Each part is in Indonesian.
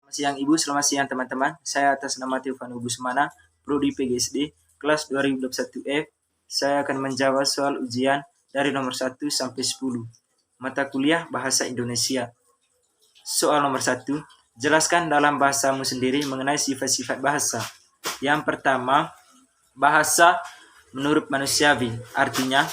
Selamat siang Ibu, selamat siang teman-teman. Saya atas nama Teofan Ugusmana, Prodi PGSD, kelas 2021F. Saya akan menjawab soal ujian dari nomor 1 sampai 10. Mata kuliah Bahasa Indonesia. Soal nomor 1, jelaskan dalam bahasamu sendiri mengenai sifat-sifat bahasa. Yang pertama, bahasa menurut manusiawi, artinya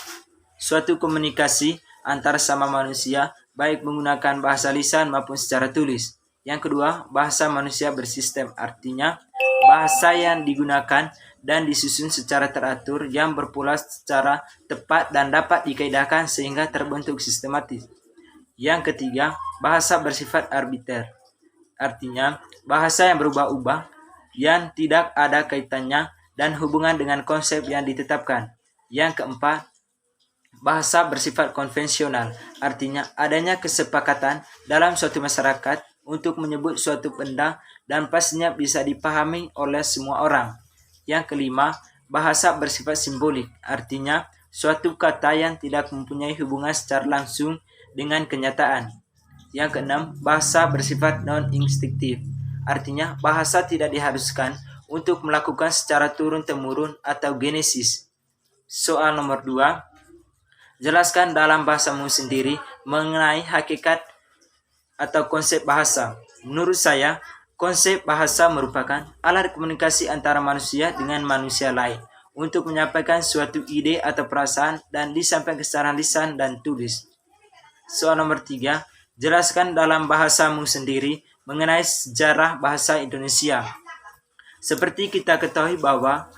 suatu komunikasi antara sama manusia, baik menggunakan bahasa lisan maupun secara tulis. Yang kedua, bahasa manusia bersistem, artinya bahasa yang digunakan dan disusun secara teratur yang berpola secara tepat dan dapat dikaedahkan sehingga terbentuk sistematis. Yang ketiga, bahasa bersifat arbiter, artinya bahasa yang berubah-ubah, yang tidak ada kaitannya dan hubungan dengan konsep yang ditetapkan. Yang keempat, bahasa bersifat konvensional, artinya adanya kesepakatan dalam suatu masyarakat untuk menyebut suatu benda dan pastinya bisa dipahami oleh semua orang. Yang kelima, bahasa bersifat simbolik, artinya suatu kata yang tidak mempunyai hubungan secara langsung dengan kenyataan. Yang keenam, bahasa bersifat non-instinktif, artinya bahasa tidak diharuskan untuk melakukan secara turun-temurun atau genesis. Soal nomor 2, jelaskan dalam bahasamu sendiri mengenai hakikat atau konsep bahasa. Menurut saya, konsep bahasa merupakan alat komunikasi antara manusia dengan manusia lain untuk menyampaikan suatu ide atau perasaan dan disampaikan secara lisan dan tulis. Soal nomor 3, jelaskan dalam bahasamu sendiri mengenai sejarah bahasa Indonesia. Seperti kita ketahui bahwa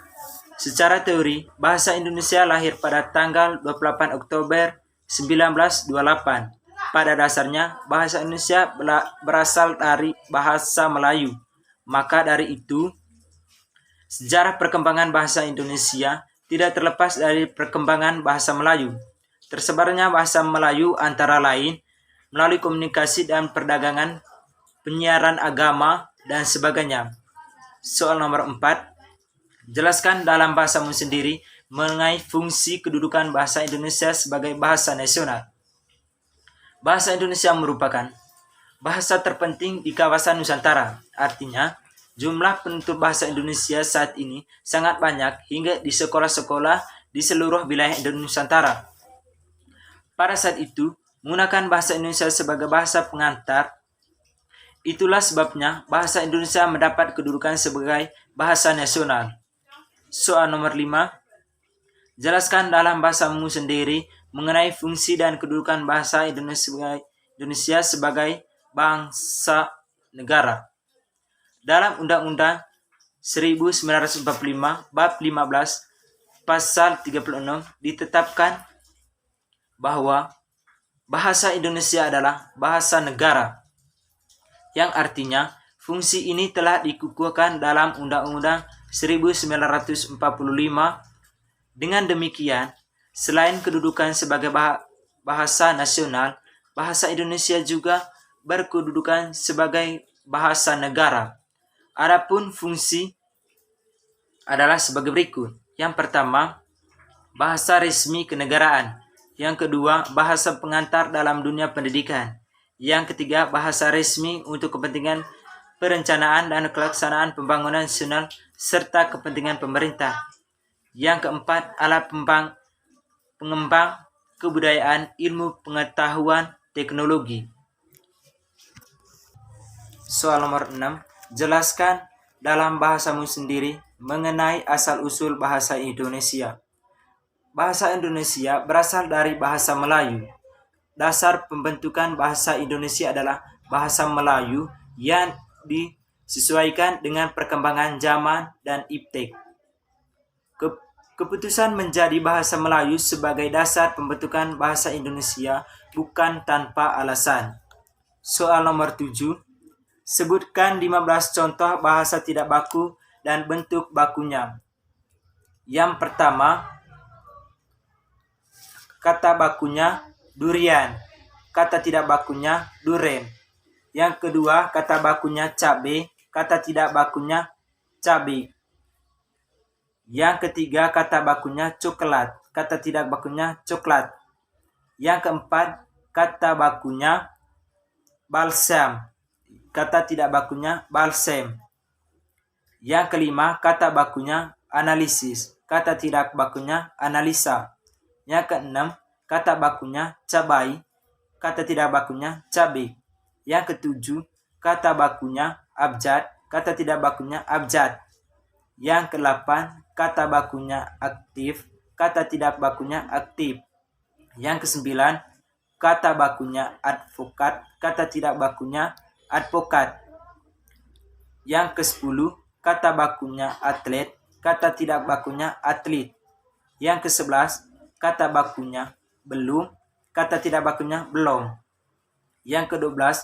secara teori, bahasa Indonesia lahir pada tanggal 28 Oktober 1928. Pada dasarnya, bahasa Indonesia berasal dari bahasa Melayu. Maka dari itu, sejarah perkembangan bahasa Indonesia tidak terlepas dari perkembangan bahasa Melayu. Tersebarnya bahasa Melayu antara lain melalui komunikasi dan perdagangan, penyiaran agama, dan sebagainya. Soal nomor 4, jelaskan dalam bahasamu sendiri mengenai fungsi kedudukan bahasa Indonesia sebagai bahasa nasional. Bahasa Indonesia merupakan bahasa terpenting di kawasan Nusantara. Artinya, jumlah penutur bahasa Indonesia saat ini sangat banyak hingga di sekolah-sekolah di seluruh wilayah Nusantara. Pada saat itu, menggunakan bahasa Indonesia sebagai bahasa pengantar. Itulah sebabnya bahasa Indonesia mendapat kedudukan sebagai bahasa nasional. Soal nomor 5, jelaskan dalam bahasamu sendiri mengenai fungsi dan kedudukan bahasa Indonesia sebagai bangsa negara. Dalam Undang-Undang 1945 Bab 15 Pasal 36 ditetapkan bahwa bahasa Indonesia adalah bahasa negara, yang artinya fungsi ini telah dikukuhkan dalam Undang-Undang 1945. Dengan demikian, selain kedudukan sebagai bahasa nasional, bahasa Indonesia juga berkedudukan sebagai bahasa negara. Adapun fungsi adalah sebagai berikut. Yang pertama, bahasa resmi kenegaraan. Yang kedua, bahasa pengantar dalam dunia pendidikan. Yang ketiga, bahasa resmi untuk kepentingan perencanaan dan pelaksanaan pembangunan nasional serta kepentingan pemerintah. Yang keempat, alat pengembang kebudayaan, ilmu pengetahuan, teknologi. Soal nomor 6, jelaskan dalam bahasamu sendiri mengenai asal-usul bahasa Indonesia. Bahasa Indonesia berasal dari bahasa Melayu. Dasar pembentukan bahasa Indonesia adalah bahasa Melayu yang disesuaikan dengan perkembangan zaman dan iptek. Keputusan menjadi bahasa Melayu sebagai dasar pembentukan bahasa Indonesia bukan tanpa alasan. Soal nomor 7, sebutkan 15 contoh bahasa tidak baku dan bentuk bakunya. Yang pertama, kata bakunya durian, kata tidak bakunya duren. Yang kedua, kata bakunya cabe, kata tidak bakunya cabai. Yang ketiga, kata bakunya coklat, kata tidak bakunya coklat. Yang keempat, kata bakunya balsam, kata tidak bakunya balsem. Yang kelima, kata bakunya analisis, kata tidak bakunya analisa. Yang keenam, kata bakunya cabai, kata tidak bakunya cabai. Yang ketujuh, kata bakunya abjad, kata tidak bakunya abjad. Yang kedelapan, kata bakunya aktif, kata tidak bakunya aktif. Yang kesembilan, kata bakunya advokat, kata tidak bakunya advokat. Yang ke-10, kata bakunya atlet, kata tidak bakunya atlet. Yang ke-11, kata bakunya belum, kata tidak bakunya belum. Yang ke-12,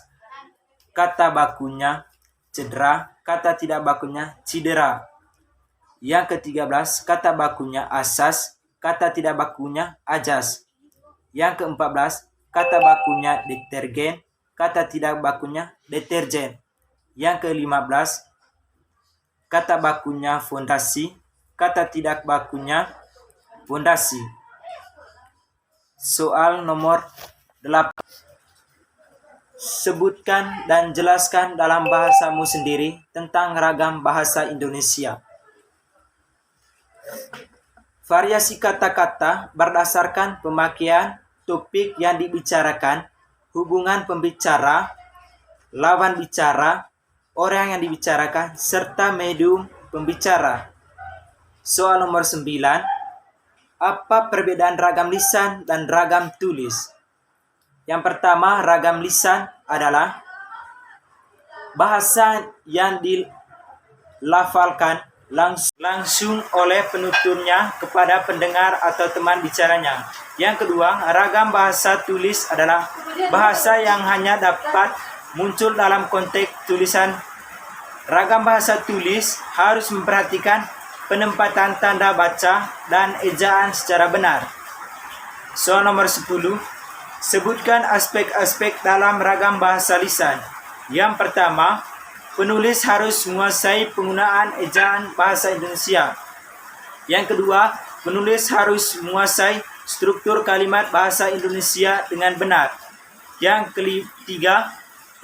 kata bakunya cedera, kata tidak bakunya cedera. Yang ke-13, kata bakunya asas, kata tidak bakunya ajas. Yang ke-14, kata bakunya detergen, kata tidak bakunya deterjen. Yang ke-15, kata bakunya fondasi, kata tidak bakunya fondasi. Soal nomor 8. Sebutkan dan jelaskan dalam bahasamu sendiri tentang ragam bahasa Indonesia. Variasi kata-kata berdasarkan pemakaian, topik yang dibicarakan, hubungan pembicara, lawan bicara, orang yang dibicarakan, serta medium pembicara. Soal nomor 9. Apa perbedaan ragam lisan dan ragam tulis? Yang pertama, ragam lisan adalah bahasa yang dilafalkan langsung oleh penuturnya kepada pendengar atau teman bicaranya. Yang kedua, ragam bahasa tulis adalah bahasa yang hanya dapat muncul dalam konteks tulisan. Ragam bahasa tulis harus memperhatikan penempatan tanda baca dan ejaan secara benar. Soal nomor 10. Sebutkan aspek-aspek dalam ragam bahasa lisan. Yang pertama, penulis harus menguasai penggunaan ejaan bahasa Indonesia. Yang kedua, penulis harus menguasai struktur kalimat bahasa Indonesia dengan benar. Yang ketiga,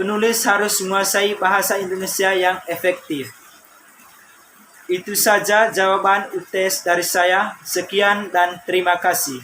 penulis harus menguasai bahasa Indonesia yang efektif. Itu saja jawaban UTS dari saya. Sekian dan terima kasih.